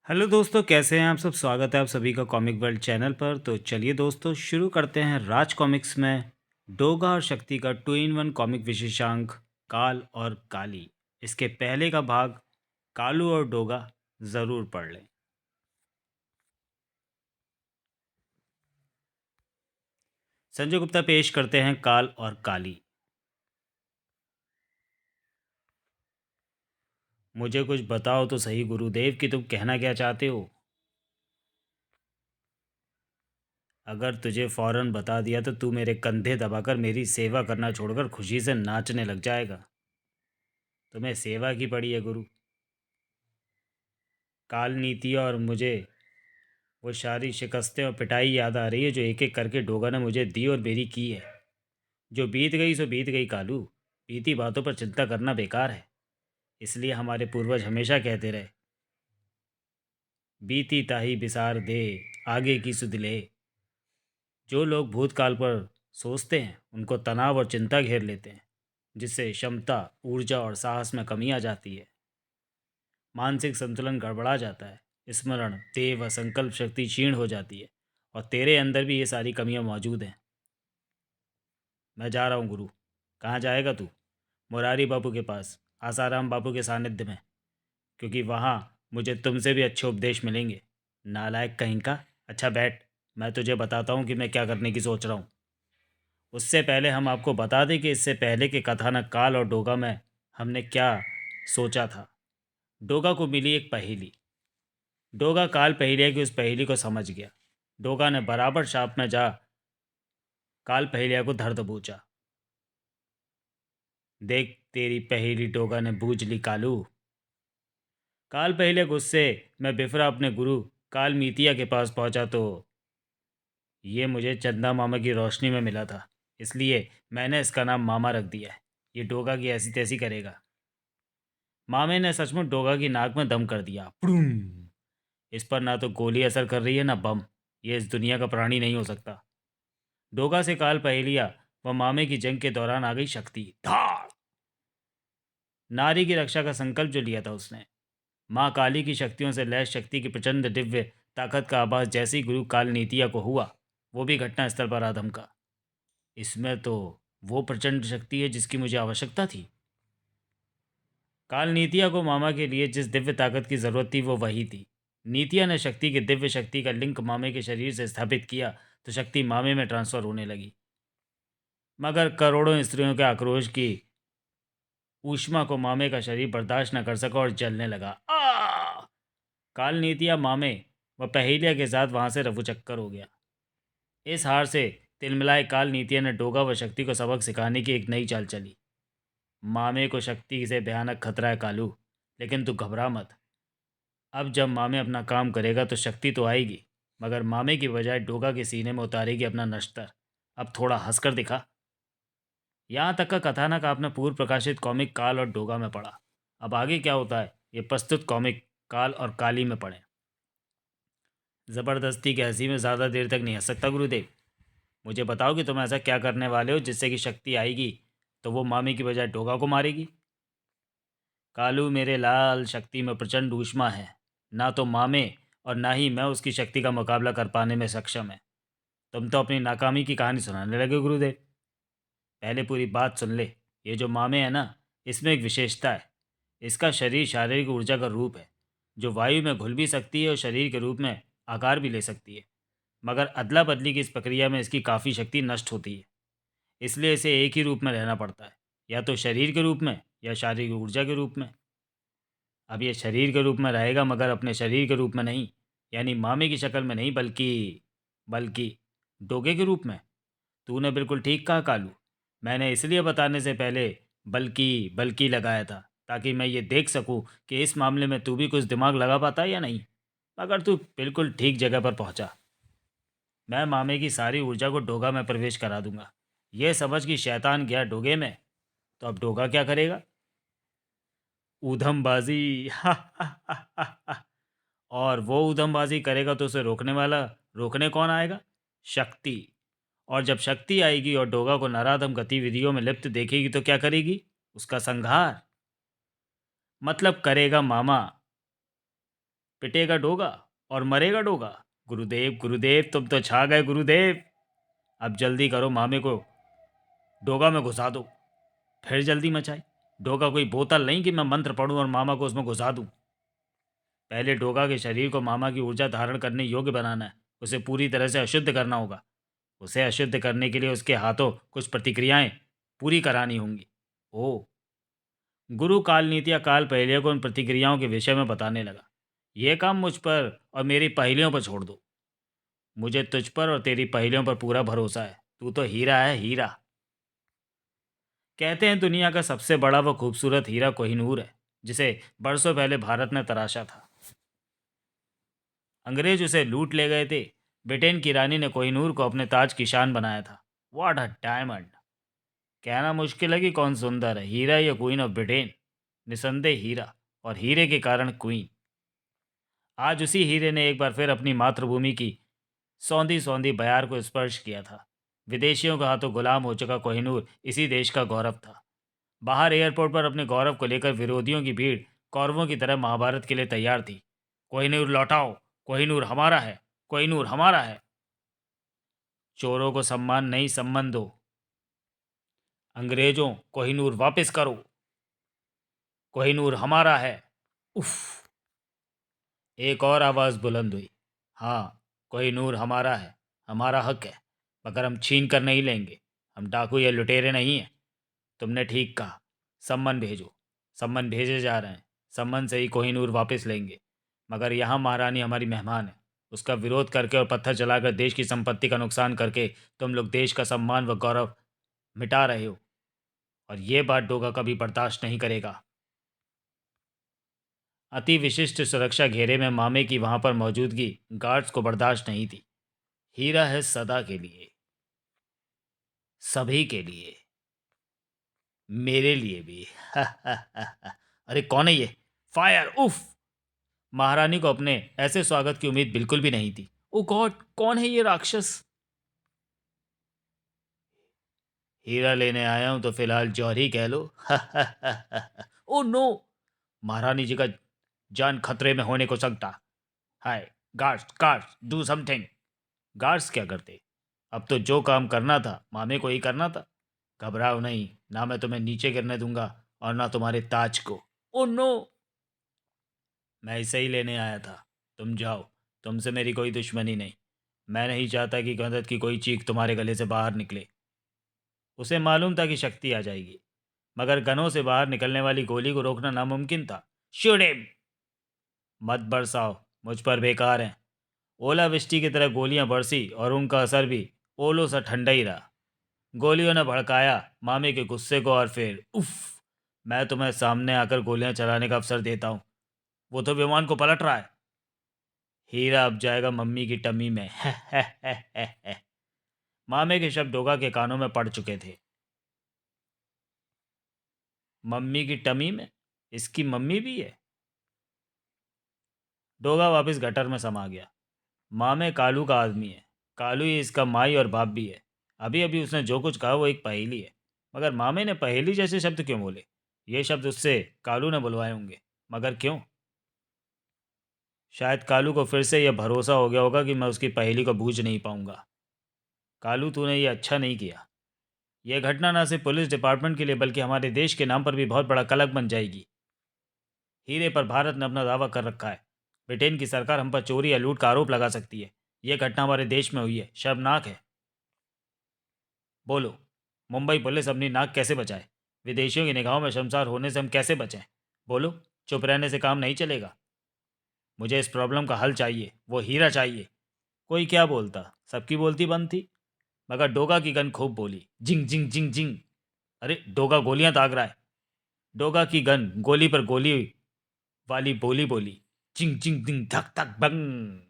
Hello दोस्तों, कैसे हैं आप सब। स्वागत है आप सभी का कॉमिक वर्ल्ड चैनल पर। तो चलिए दोस्तों, शुरू करते हैं राज कॉमिक्स में डोगा और शक्ति का 2 in 1 कॉमिक विशेषांक काल और काली। इसके पहले का भाग कालू और डोगा ज़रूर पढ़ लें। संजय गुप्ता पेश करते हैं काल और काली। मुझे कुछ बताओ तो सही गुरुदेव कि तुम कहना क्या चाहते हो। अगर तुझे फौरन बता दिया तो तू मेरे कंधे दबाकर मेरी सेवा करना छोड़कर खुशी से नाचने लग जाएगा। तुम्हें सेवा की पड़ी है गुरु। काल नीति और मुझे वो सारी शिकस्तें और पिटाई याद आ रही है जो एक एक करके डोगा ने मुझे दी और मेरी की है। जो बीत गई सो बीत गई कालू। बीती बातों पर चिंता करना बेकार है। इसलिए हमारे पूर्वज हमेशा कहते रहे, बीती ताही बिसार दे, आगे की सुध ले। जो लोग भूतकाल पर सोचते हैं उनको तनाव और चिंता घेर लेते हैं, जिससे क्षमता, ऊर्जा और साहस में कमी आ जाती है। मानसिक संतुलन गड़बड़ा जाता है, स्मरण, देह व संकल्प शक्ति क्षीण हो जाती है। और तेरे अंदर भी ये सारी कमियां मौजूद हैं। मैं जा रहा हूँ गुरु। कहाँ जाएगा तू? मुरारी बापू के पास, आसाराम बापू के सानिध्य में, क्योंकि वहाँ मुझे तुमसे भी अच्छे उपदेश मिलेंगे। नालायक कहीं का। अच्छा बैठ, मैं तुझे बताता हूँ कि मैं क्या करने की सोच रहा हूँ। उससे पहले हम आपको बता दें कि इससे पहले के कथानक काल और डोगा में हमने क्या सोचा था। डोगा को मिली एक पहेली। डोगा काल पहेलिया की उस पहेली को समझ गया। डोगा ने बराबर शाप में जा काल पहेलिया को धर दबोचा। देख तेरी पहेली डोगा ने बूझ ली कालू। काल पहले गुस्से में बिफरा अपने गुरु काल मीतिया के पास पहुंचा तो ये मुझे चंदा मामा की रोशनी में मिला था, इसलिए मैंने इसका नाम मामा रख दिया है। ये डोगा की ऐसी तैसी करेगा। मामे ने सचमुच डोगा की नाक में दम कर दिया। पुड़ूम। इस पर ना तो गोली असर कर रही है ना बम। ये इस दुनिया का प्राणी नहीं हो सकता। डोगा से काल पहेलिया व मामे की जंग के दौरान आ गई शक्ति। धाड़। नारी की रक्षा का संकल्प जो लिया था उसने, माँ काली की शक्तियों से लैस शक्ति की प्रचंड दिव्य ताकत का आभास जैसे ही गुरु काल नीतिया को हुआ, वो भी घटना स्थल पर आधमका। इसमें तो वो प्रचंड शक्ति है जिसकी मुझे आवश्यकता थी। काल नीतिया को मामा के लिए जिस दिव्य ताकत की जरूरत थी वो वही थी। नीतिया ने शक्ति की दिव्य शक्ति का लिंक मामे के शरीर से स्थापित किया तो शक्ति मामे में ट्रांसफर होने लगी। मगर करोड़ों स्त्रियों के आक्रोश की ऊष्मा को मामे का शरीर बर्दाश्त न कर सका और जलने लगा। काल नीतिया मामे व पहेलिया के साथ वहां से रफूचक्कर हो गया। इस हार से तिलमिलाए काल नीतिया ने डोगा व शक्ति को सबक सिखाने की एक नई चाल चली। मामे को शक्ति से भयानक खतरा है कालू, लेकिन तू घबरा मत। अब जब मामे अपना काम करेगा तो शक्ति तो आएगी, मगर मामे की बजाय डोगा के सीने में उतारेगी अपना नश्तर। अब थोड़ा हंसकर दिखा। यहाँ तक का कथानक आपने पूर्व प्रकाशित कॉमिक काल और डोगा में पढ़ा। अब आगे क्या होता है ये प्रस्तुत कॉमिक काल और काली में पढ़ें। ज़बरदस्ती की हंसी में ज़्यादा देर तक नहीं हंस सकता गुरुदेव। मुझे बताओ कि तुम ऐसा क्या करने वाले हो जिससे कि शक्ति आएगी तो वो मामी की बजाय डोगा को मारेगी। कालू मेरे लाल, शक्ति में प्रचंड ऊष्मा है। ना तो मामे और ना ही मैं उसकी शक्ति का मुकाबला कर पाने में सक्षम है। तुम तो अपनी नाकामी की कहानी सुनाने लगे गुरुदेव। पहले पूरी बात सुन ले। ये जो मामे है ना, इसमें एक विशेषता है। इसका शरीर शारीरिक ऊर्जा का रूप है, जो वायु में घुल भी सकती है और शरीर के रूप में आकार भी ले सकती है। मगर अदला बदली की इस प्रक्रिया में इसकी काफ़ी शक्ति नष्ट होती है। इसलिए इसे एक ही रूप में रहना पड़ता है, या तो शरीर के रूप में या शारीरिक ऊर्जा के रूप में। अब ये शरीर के रूप में रहेगा मगर अपने शरीर के रूप में नहीं, यानी मामे की शक्ल में नहीं, बल्कि बल्कि डोगे के रूप में। तूने बिल्कुल ठीक कहा कालू। मैंने इसलिए बताने से पहले बल्कि बल्कि लगाया था, ताकि मैं ये देख सकूं कि इस मामले में तू भी कुछ दिमाग लगा पाता है या नहीं। मगर तू बिल्कुल ठीक जगह पर पहुंचा। मैं मामे की सारी ऊर्जा को डोगा में प्रवेश करा दूंगा। यह समझ कि शैतान गया डोगे में, तो अब डोगा क्या करेगा? ऊधमबाजी। और वो ऊधमबाजी करेगा तो उसे रोकने कौन आएगा? शक्ति। और जब शक्ति आएगी और डोगा को नराधम गतिविधियों में लिप्त देखेगी तो क्या करेगी? उसका संहार। मतलब करेगा मामा। पिटेगा डोगा और मरेगा डोगा। गुरुदेव गुरुदेव, तुम तो छा गए गुरुदेव। अब जल्दी करो, मामे को डोगा में घुसा दो। फिर जल्दी मचाई। डोगा कोई बोतल नहीं कि मैं मंत्र पढ़ूं और मामा को उसमें घुसा दूं। पहले डोगा के शरीर को मामा की ऊर्जा धारण करने योग्य बनाना है। उसे पूरी तरह से अशुद्ध करना होगा। उसे अशुद्ध करने के लिए उसके हाथों कुछ प्रतिक्रियाएं पूरी करानी होंगी। ओ। गुरु काल नीतिया काल पहेलियों को उन प्रतिक्रियाओं के विषय में बताने लगा। यह काम मुझ पर और मेरी पहेलियों पर छोड़ दो। मुझे तुझ पर और तेरी पहेलियों पर पूरा भरोसा है। तू तो हीरा है, हीरा। कहते हैं दुनिया का सबसे बड़ा व खूबसूरत हीरा कोहिनूर है, जिसे बरसों पहले भारत ने तराशा था। अंग्रेज उसे लूट ले गए थे। ब्रिटेन की रानी ने कोहिनूर को अपने ताज की शान बनाया था। What a diamond. कहना मुश्किल है कि कौन सुंदर है, हीरा या क्वीन ऑफ ब्रिटेन। निसंदेह हीरा, और हीरे के कारण क्वीन। आज उसी हीरे ने एक बार फिर अपनी मातृभूमि की सौंधी सौंधी बयार को स्पर्श किया था। विदेशियों के हाथों गुलाम हो चुका कोहिनूर इसी देश का गौरव था। बाहर एयरपोर्ट पर अपने गौरव को लेकर विरोधियों की भीड़ कौरवों की तरह महाभारत के लिए तैयार थी। कोहिनूर लौटाओ, कोहिनूर हमारा है, कोहिनूर हमारा है। चोरों को सम्मान नहीं, सम्मान दो। अंग्रेजों, कोहिनूर वापस करो। कोहिनूर हमारा है। उफ। एक और आवाज़ बुलंद हुई। हाँ, कोहिनूर हमारा है, हमारा हक है, मगर हम छीन कर नहीं लेंगे। हम डाकू या लुटेरे नहीं हैं। तुमने ठीक कहा। सम्मन भेजो। सम्मन भेजे जा रहे हैं। सम्मन से ही कोहिनूर वापस लेंगे। मगर यहाँ महारानी हमारी मेहमान है। उसका विरोध करके और पत्थर चलाकर देश की संपत्ति का नुकसान करके तुम लोग देश का सम्मान व गौरव मिटा रहे हो, और ये बात डोगा कभी बर्दाश्त नहीं करेगा। अति विशिष्ट सुरक्षा घेरे में मामे की वहां पर मौजूदगी गार्ड्स को बर्दाश्त नहीं थी। हीरा है सदा के लिए, सभी के लिए, मेरे लिए भी। अरे कौन है ये? फायर! उफ! महारानी को अपने ऐसे स्वागत की उम्मीद बिल्कुल भी नहीं थी। ओ गॉड, कौन है ये राक्षस? हीरा लेने आया हूं तो फिलहाल जौहरी कह लो। Oh no! महारानी जी का जान खतरे में होने को सकता। Hi guards, guards, do something. Guards क्या करते? अब तो जो काम करना था मामे को ही करना था। घबराओ नहीं, ना मैं तुम्हें नीचे गिरने दूंगा और ना तुम्हारे ताज को। Oh no! मैं इसे ही लेने आया था। तुम जाओ। तुमसे मेरी कोई दुश्मनी नहीं। मैं नहीं चाहता कि मदद की कोई चीख तुम्हारे गले से बाहर निकले। उसे मालूम था कि शक्ति आ जाएगी, मगर गनों से बाहर निकलने वाली गोली को रोकना नामुमकिन था। Shoot him! मत बरसाओ, मुझ पर बेकार हैं। ओलावृष्टि की तरह गोलियां बरसी और उनका असर भी ओलों सा ठंडा ही रहा। गोलियों ने भड़काया मामे के गुस्से को, और फिर उफ! मैं तुम्हें सामने आकर गोलियां चलाने का अवसर देता हूँ। वो तो विमान को पलट रहा है। हीरा अब जाएगा मम्मी की टमी में। मामे के शब्द डोगा के कानों में पड़ चुके थे। मम्मी की टमी में? इसकी मम्मी भी है? डोगा वापस गटर में समा गया। मामे कालू का आदमी है। कालू ही इसका माई और बाप भी है। अभी अभी उसने जो कुछ कहा वो एक पहेली है। मगर मामे ने पहेली जैसे शब्द क्यों बोले? ये शब्द उससे कालू ने बुलवाए होंगे। मगर क्यों? शायद कालू को फिर से यह भरोसा हो गया होगा कि मैं उसकी पहेली को बूझ नहीं पाऊंगा। कालू, तूने ये अच्छा नहीं किया। यह घटना न सिर्फ पुलिस डिपार्टमेंट के लिए बल्कि हमारे देश के नाम पर भी बहुत बड़ा कलंक बन जाएगी। हीरे पर भारत ने अपना दावा कर रखा है। ब्रिटेन की सरकार हम पर चोरी या लूट का आरोप लगा सकती है। यह घटना हमारे देश में हुई है, शर्मनाक है। बोलो, मुंबई पुलिस अपनी नाक कैसे बचाए? विदेशियों की निगाहों में शर्मसार होने से हम कैसे बचें? बोलो। चुप रहने से काम नहीं चलेगा। मुझे इस प्रॉब्लम का हल चाहिए, वो हीरा चाहिए। कोई क्या बोलता, सबकी बोलती बंद थी। मगर डोगा की गन खूब बोली, जिंग जिंग जिंग जिंग। अरे डोगा गोलियां दाग रहा है। डोगा की गन गोली पर गोली वाली बोली बोली, चिंग चिंग दिंग धक धक बंग।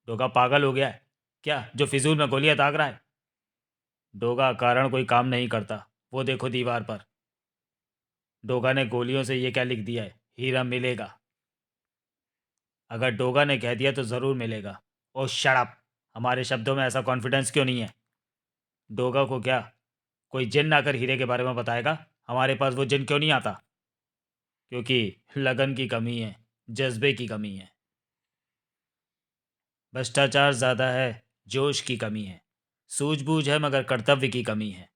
डोगा पागल हो गया है क्या, जो फिजूल में गोलियां दाग रहा है? डोगा कारण कोई काम नहीं करता। वो देखो दीवार पर। डोगा ने गोलियों से ये क्या लिख दिया है? हीरा मिलेगा। अगर डोगा ने कह दिया तो ज़रूर मिलेगा। ओ शट अप! हमारे शब्दों में ऐसा कॉन्फिडेंस क्यों नहीं है? डोगा को क्या कोई जिन आकर हीरे के बारे में बताएगा? हमारे पास वो जिन क्यों नहीं आता? क्योंकि लगन की कमी है, जज्बे की कमी है। भ्रष्टाचार ज़्यादा है, जोश की कमी है। सूझबूझ है मगर कर्तव्य की कमी है।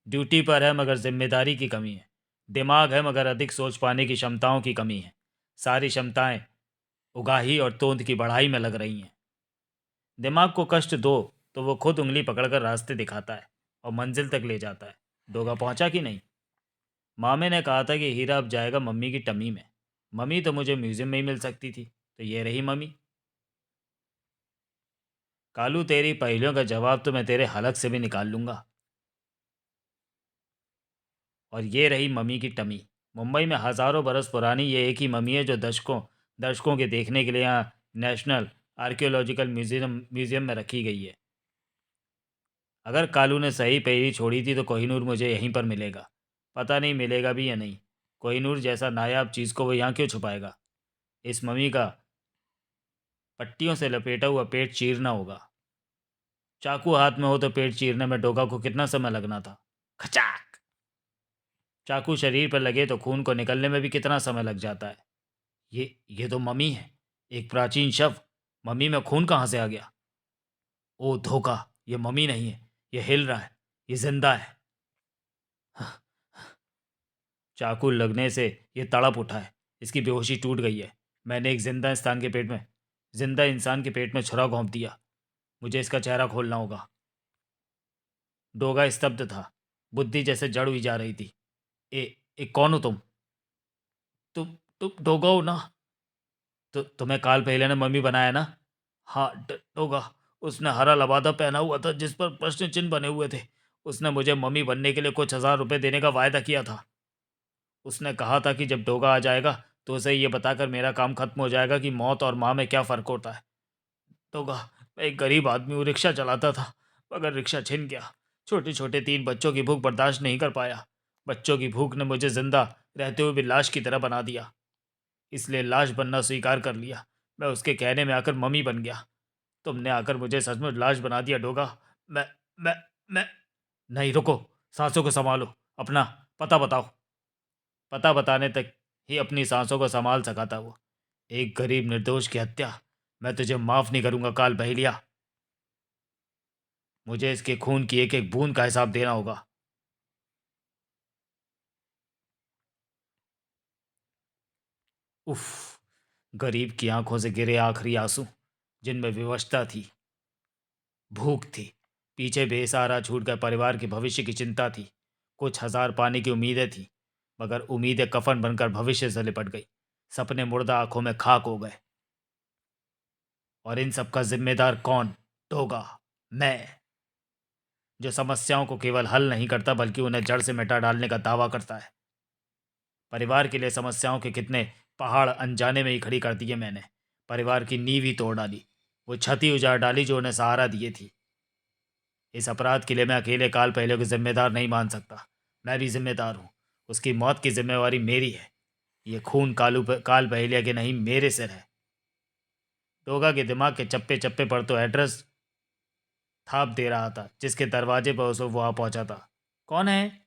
ड्यूटी पर है मगर जिम्मेदारी की कमी है। दिमाग है मगर अधिक सोच पाने की क्षमताओं की कमी है। सारी क्षमताएं उगाही और तोंद की बढ़ाई में लग रही हैं। दिमाग को कष्ट दो तो वो खुद उंगली पकड़कर रास्ते दिखाता है और मंजिल तक ले जाता है। डोगा पहुंचा कि नहीं? मामे ने कहा था कि हीरा अब जाएगा मम्मी की टमी में। मम्मी तो मुझे म्यूजियम में ही मिल सकती थी, तो ये रही मम्मी। कालू, तेरी पहेलियों का जवाब तो मैं तेरे हलक से भी निकाल लूंगा। और ये रही मम्मी की टमी। मुंबई में हजारों बरस पुरानी ये एक ही मम्मी है जो दशकों दर्शकों के देखने के लिए यहाँ नेशनल आर्कियोलॉजिकल म्यूजियम में रखी गई है। अगर कालू ने सही पहेली छोड़ी थी तो कोहिनूर मुझे यहीं पर मिलेगा। पता नहीं मिलेगा भी या नहीं। कोहिनूर जैसा नायाब चीज़ को वो यहाँ क्यों छुपाएगा? इस मम्मी का पट्टियों से लपेटा हुआ पेट चीरना होगा। चाकू हाथ में हो तो पेट चीरने में डोगा को कितना समय लगना था? खचाक! चाकू शरीर पर लगे तो खून को निकलने में भी कितना समय लग जाता है? ये तो मम्मी है, एक प्राचीन शव। मम्मी में खून कहाँ से आ गया? ओ धोखा! ये मम्मी नहीं है, ये हिल रहा है, ये जिंदा है। चाकू लगने से ये तड़प उठा है, इसकी बेहोशी टूट गई है। मैंने एक जिंदा इंसान के पेट में छुरा घोंप दिया। मुझे इसका चेहरा खोलना होगा। डोगा स्तब्ध था, बुद्धि जैसे जड़ हुई जा रही थी। कौन हो तुम? तुम डोगा हो ना? तो तुम्हें काल पहले ने मम्मी बनाया ना? हाँ, डोगा। उसने हरा लबादा पहना हुआ था जिस पर प्रश्न चिन्ह बने हुए थे। उसने मुझे मम्मी बनने के लिए कुछ हजार रुपए देने का वायदा किया था। उसने कहा था कि जब डोगा आ जाएगा तो उसे ये बताकर मेरा काम खत्म हो जाएगा कि मौत और माँ में क्या फ़र्क होता है। डोगा, मैं एक गरीब आदमी हूँ, रिक्शा चलाता था, मगर रिक्शा छिन गया। छोटे छोटे 3 बच्चों की भूख बर्दाश्त नहीं कर पाया। बच्चों की भूख ने मुझे जिंदा रहते हुए भी लाश की तरह बना दिया, इसलिए लाश बनना स्वीकार कर लिया। मैं उसके कहने में आकर मम्मी बन गया। तुमने आकर मुझे सचमुच लाश बना दिया डोगा। मैं मैं मैं नहीं, रुको। सांसों को संभालो। अपना पता बताओ। पता बताने तक ही अपनी सांसों को संभाल सका था वो। एक गरीब निर्दोष की हत्या मैं तुझे माफ नहीं करूंगा काल बहेलिया। मुझे इसके खून की एक एक बूंद का हिसाब देना होगा। उफ! गरीब की आंखों से गिरे आखिरी आंसू, जिनमें विवशता थी, भूख थी, पीछे बेसहारा छूट गए परिवार के भविष्य की चिंता थी, कुछ हजार पाने की उम्मीदें थी, मगर उम्मीदें कफन बनकर भविष्य से लिपट गई। सपने मुर्दा आंखों में खाक हो गए। और इन सब का जिम्मेदार कौन? टोगा, मैं, जो समस्याओं को केवल हल नहीं करता बल्कि उन्हें जड़ से मिटा डालने का दावा करता है। परिवार के लिए समस्याओं के कितने पहाड़ अनजाने में ही खड़ी कर दिए मैंने। परिवार की नींव ही तोड़ डाली, वो छत ही उजाड़ डाली जो उन्हें सहारा दिए थी। इस अपराध के लिए मैं अकेले काल पहले को जिम्मेदार नहीं मान सकता। मैं भी जिम्मेदार हूँ। उसकी मौत की जिम्मेवारी मेरी है। ये खून काल पहलिया के नहीं, मेरे सिर है। डोगा के दिमाग के चप्पे चप्पे पर तो एड्रेस थाप दे रहा था जिसके दरवाजे पर उसे वो आ पहुंचा था। कौन है?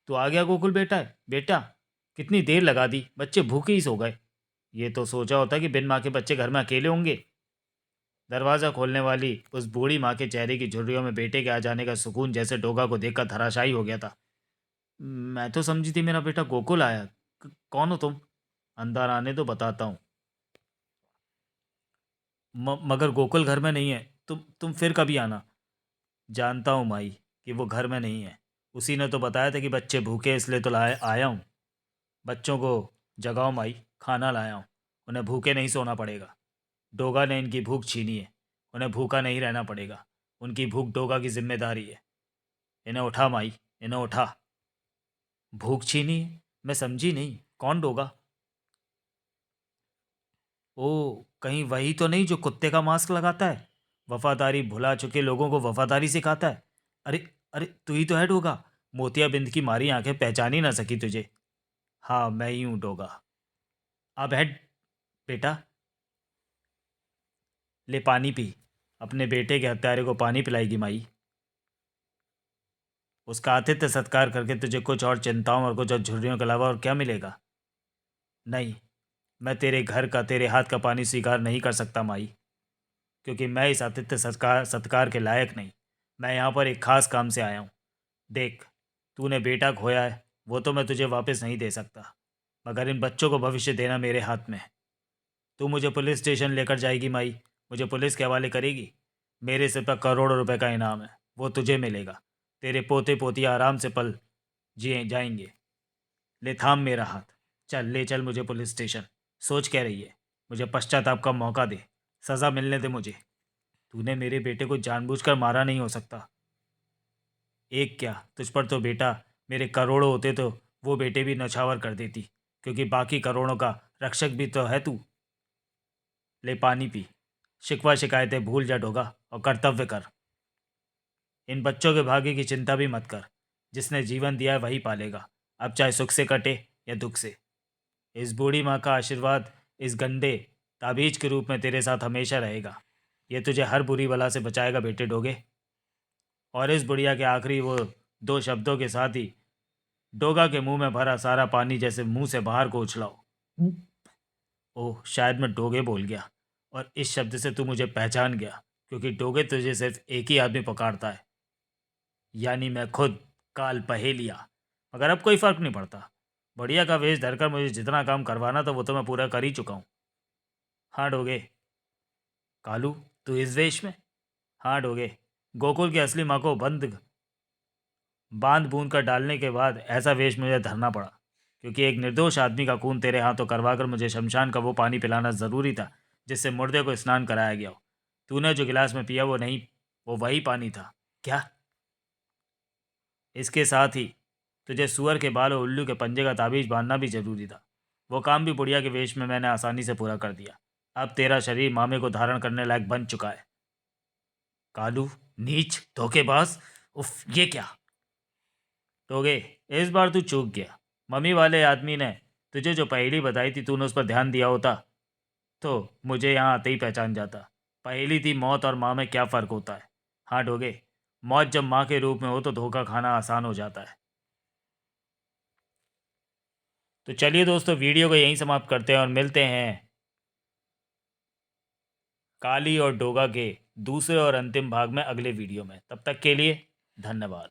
तू आ गया गोकुल बेटा? बेटा, कितनी देर लगा दी, बच्चे भूखे ही सो गए। ये तो सोचा होता कि बिन माँ के बच्चे घर में अकेले होंगे। दरवाज़ा खोलने वाली उस बूढ़ी माँ के चेहरे की झुर्रियों में बेटे के आ जाने का सुकून जैसे डोगा को देखकर धराशायी हो गया था। मैं तो समझी थी मेरा बेटा गोकुल आया। कौन हो तुम? अंदर आने तो बताता हूँ। मगर गोकुल घर में नहीं है। तुम फिर कभी आना। जानता हूँ माई कि वो घर में नहीं है। उसी ने तो बताया था कि बच्चे भूखे हैं, इसलिए तो लाया आया हूँ। बच्चों को जगाओ माई, खाना लाया हूँ। उन्हें भूखे नहीं सोना पड़ेगा। डोगा ने इनकी भूख छीनी है, उन्हें भूखा नहीं रहना पड़ेगा। उनकी भूख डोगा की जिम्मेदारी है। इन्हें उठा माई, इन्हें उठा। भूख छीनी है? मैं समझी नहीं, कौन डोगा? ओ, कहीं वही तो नहीं जो कुत्ते का मास्क लगाता है, वफादारी भुला चुके लोगों को वफादारी सिखाता है? अरे, अरे तू ही तो है डोगा। मोतियाबिंद की मारी आंखें पहचान ही ना सकी तुझे। हाँ, मैं ही हूँ डोगा। अब बैठ बेटा, ले पानी पी। अपने बेटे के हत्यारे को पानी पिलाएगी माई। उसका आतिथ्य सत्कार करके तुझे कुछ और चिंताओं और कुछ और झुर्रियों के अलावा और क्या मिलेगा? नहीं, मैं तेरे घर का, तेरे हाथ का पानी स्वीकार नहीं कर सकता माई। क्योंकि मैं इस आतिथ्य सत्कार सत्कार के लायक नहीं। मैं यहाँ पर एक खास काम से आया हूँ। देख, तूने बेटा खोया है, वो तो मैं तुझे वापस नहीं दे सकता, मगर इन बच्चों को भविष्य देना मेरे हाथ में है। तू मुझे पुलिस स्टेशन लेकर जाएगी माई, मुझे पुलिस के हवाले करेगी। मेरे सिर पर करोड़ों रुपए का इनाम है, वो तुझे मिलेगा। तेरे पोते पोतियाँ आराम से पल जिए जाएंगे। ले थाम मेरा हाथ, चल ले चल मुझे पुलिस स्टेशन। सोच क्या रही है? मुझे पश्चाताप का मौका दे, सज़ा मिलने दे मुझे। तूने मेरे बेटे को जानबूझकर मारा नहीं हो सकता। एक क्या, तुझ पर तो बेटा, मेरे करोड़ों होते तो वो बेटे भी नछावर कर देती, क्योंकि बाकी करोड़ों का रक्षक भी तो है तू। ले पानी पी, शिकवा शिकायतें भूल जा डोगा, और कर्तव्य कर। इन बच्चों के भाग्य की चिंता भी मत कर। जिसने जीवन दिया है वही पालेगा, अब चाहे सुख से कटे या दुख से। इस बूढ़ी माँ का आशीर्वाद इस गंदे ताबीज के रूप में तेरे साथ हमेशा रहेगा। ये तुझे हर बुरी बला से बचाएगा बेटे डोगे। और इस बुढ़िया के आखिरी वो दो शब्दों के साथ ही डोगा के मुंह में भरा सारा पानी जैसे मुंह से बाहर को उछलाओ। ओह, शायद मैं डोगे बोल गया, और इस शब्द से तू मुझे पहचान गया, क्योंकि डोगे तुझे सिर्फ एक ही आदमी पुकारता है, यानी मैं खुद, काल पहेलिया। मगर अब कोई फर्क नहीं पड़ता। बढ़िया का वेश धरकर मुझे जितना काम करवाना था वो तो मैं पूरा कर ही चुका हूँ। हाँ डोगे। कालू, तू इस वेश में? हाँ डोगे। गोकुल की असली माँ को बांध बूंद कर डालने के बाद ऐसा वेश मुझे धरना पड़ा, क्योंकि एक निर्दोष आदमी का खून तेरे हाथों करवाकर मुझे शमशान का वो पानी पिलाना ज़रूरी था जिससे मुर्दे को स्नान कराया गया हो। तूने जो गिलास में पिया वो नहीं, वो वही पानी था। क्या? इसके साथ ही तुझे सुअर के बाल और उल्लू के पंजे का ताबीज बांधना भी जरूरी था। वो काम भी बुढ़िया के वेश में मैंने आसानी से पूरा कर दिया। अब तेरा शरीर मामे को धारण करने लायक बन चुका है। कालू, नीच, धोखेबाज, उफ, ये क्या? टोगे, इस बार तू चूक गया। मम्मी वाले आदमी ने तुझे जो पहेली बताई थी, तूने उस पर ध्यान दिया होता तो मुझे यहाँ आते ही पहचान जाता। पहेली थी मौत और माँ में क्या फ़र्क होता है। हाँ डोगे, मौत जब माँ के रूप में हो तो धोखा खाना आसान हो जाता है। तो चलिए दोस्तों, वीडियो को यहीं समाप्त करते हैं और मिलते हैं काली और डोगा के दूसरे और अंतिम भाग में अगले वीडियो में। तब तक के लिए धन्यवाद।